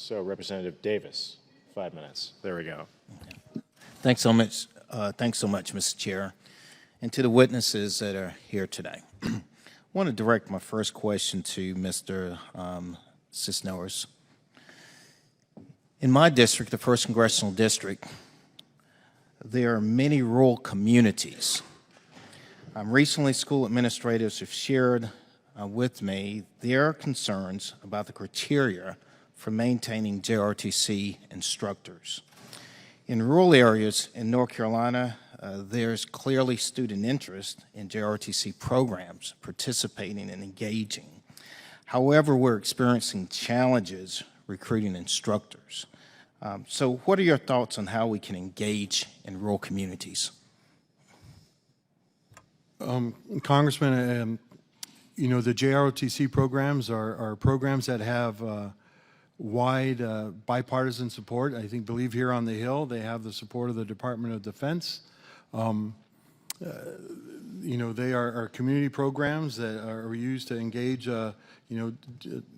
So Representative Davis, 5 minutes. There we go. Thanks so much, Mr. Chair, and to the witnesses that are here today. I want to direct my first question to Mr. Cisneros. In my district, the 1st Congressional District, there are many rural communities. Recently, school administrators have shared with me their concerns about the criteria for maintaining JROTC instructors. In rural areas in North Carolina, there's clearly student interest in JROTC programs, participating and engaging. However, we're experiencing challenges recruiting instructors. So what are your thoughts on how we can engage in rural communities? Congressman, you know, the JROTC programs are programs that have wide bipartisan support. I believe here on the Hill they have the support of the Department of Defense. You know, they are community programs that are used to engage you know,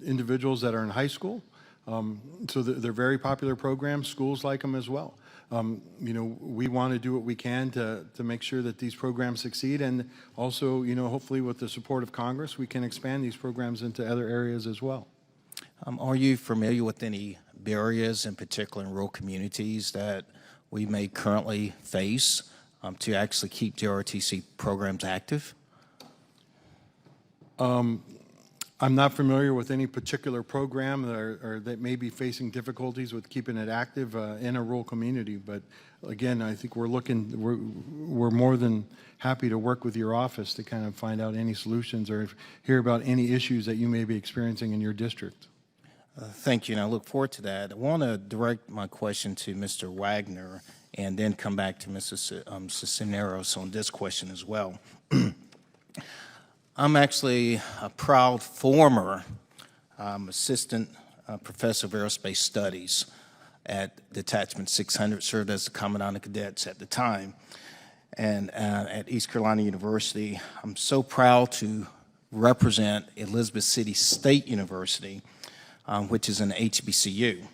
individuals that are in high school. So they're very popular programs. Schools like them as well. You know, we want to do what we can to make sure that these programs succeed, and also, you know, hopefully with the support of Congress, we can expand these programs into other areas as well. Are you familiar with any barriers, in particular in rural communities, that we may currently face to actually keep JROTC programs active? I'm not familiar with any particular program that may be facing difficulties with keeping it active in a rural community. But again, I think we're more than happy to work with your office to kind of find out any solutions or hear about any issues that you may be experiencing in your district. Thank you, and I look forward to that. I want to direct my question to Mr. Wagner and then come back to Mrs. Cisneros on this question as well. I'm actually a proud former assistant professor of aerospace studies at Detachment 600, served as the Commandant of Cadets at the time, and at East Carolina University. I'm so proud to represent Elizabeth City State University, which is an HBCU.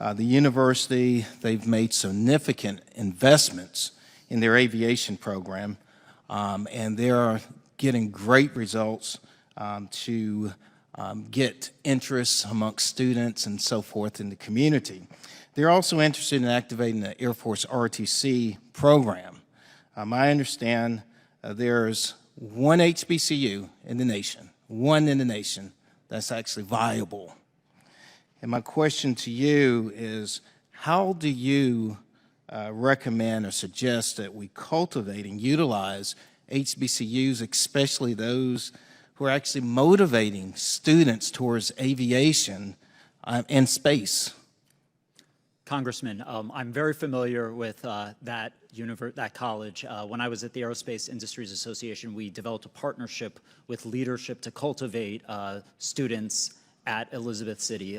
The university, they've made significant investments in their aviation program, and they're getting great results to get interest amongst students and so forth in the community. They're also interested in activating the Air Force ROTC program. I understand there's one HBCU in the nation, that's actually viable. And my question to you is, how do you recommend or suggest that we cultivate and utilize HBCUs, especially those who are actually motivating students towards aviation and space? Congressman, I'm very familiar with that college. When I was at the Aerospace Industries Association, we developed a partnership with leadership to cultivate students at Elizabeth City.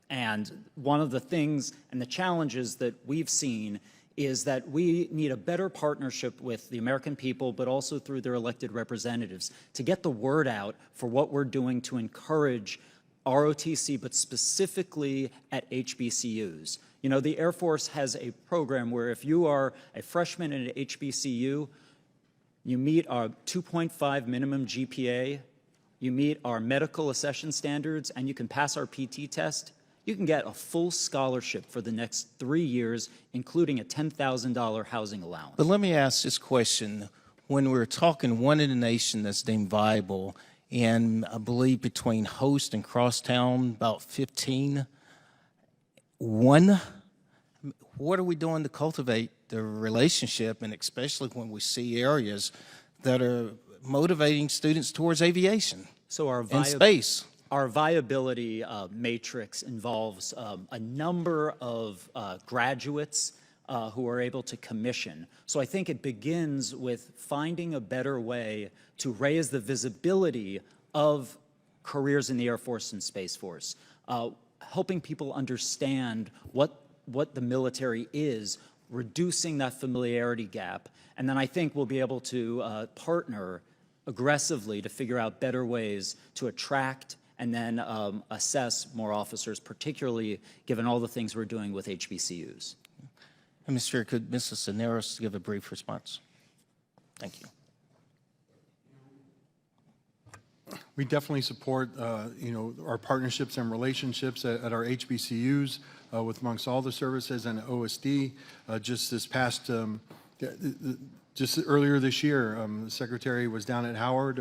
And one of the things and the challenges that we've seen is that we need a better partnership with the American people, but also through their elected representatives, to get the word out for what we're doing to encourage ROTC, but specifically at HBCUs. You know, the Air Force has a program where if you are a freshman in an HBCU, you meet our 2.5 minimum GPA, you meet our medical accession standards, and you can pass our PT test, you can get a full scholarship for the next 3 years, including a $10,000 housing allowance. But let me ask this question. When we're talking one in the nation that's deemed viable, and I believe between Host and Crosstown, about 15, what are we doing to cultivate the relationship, and especially when we see areas that are motivating students towards aviation and space? Our viability matrix involves a number of graduates who are able to commission. So I think it begins with finding a better way to raise the visibility of careers in the Air Force and Space Force, helping people understand what the military is, reducing that familiarity gap, and then I think we'll be able to partner aggressively to figure out better ways to attract and then assess more officers, particularly given all the things we're doing with HBCUs. And Mr. Chair, could Mrs. Cisneros give a brief response? Thank you. We definitely support, our partnerships and relationships at our HBCUs with amongst all the services and OSD. Just earlier this year, the Secretary was down at Howard,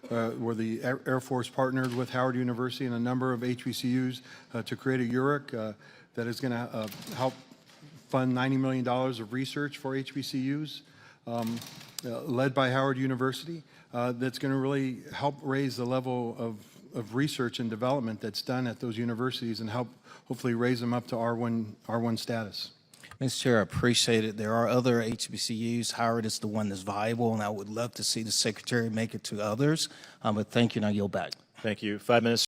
where the Air Force partnered with Howard University and a number of HBCUs to create a URIC that is going to help fund $90 million of research for HBCUs, led by Howard University. That's going to really help raise the level of research and development that's done at those universities and help hopefully raise them up to R1 status. Mr. Chair, I appreciate it. There are other HBCUs. Howard is the one that's viable, and I would love to see the Secretary make it to others. But thank you, and I yield back. Thank you. 5 minutes.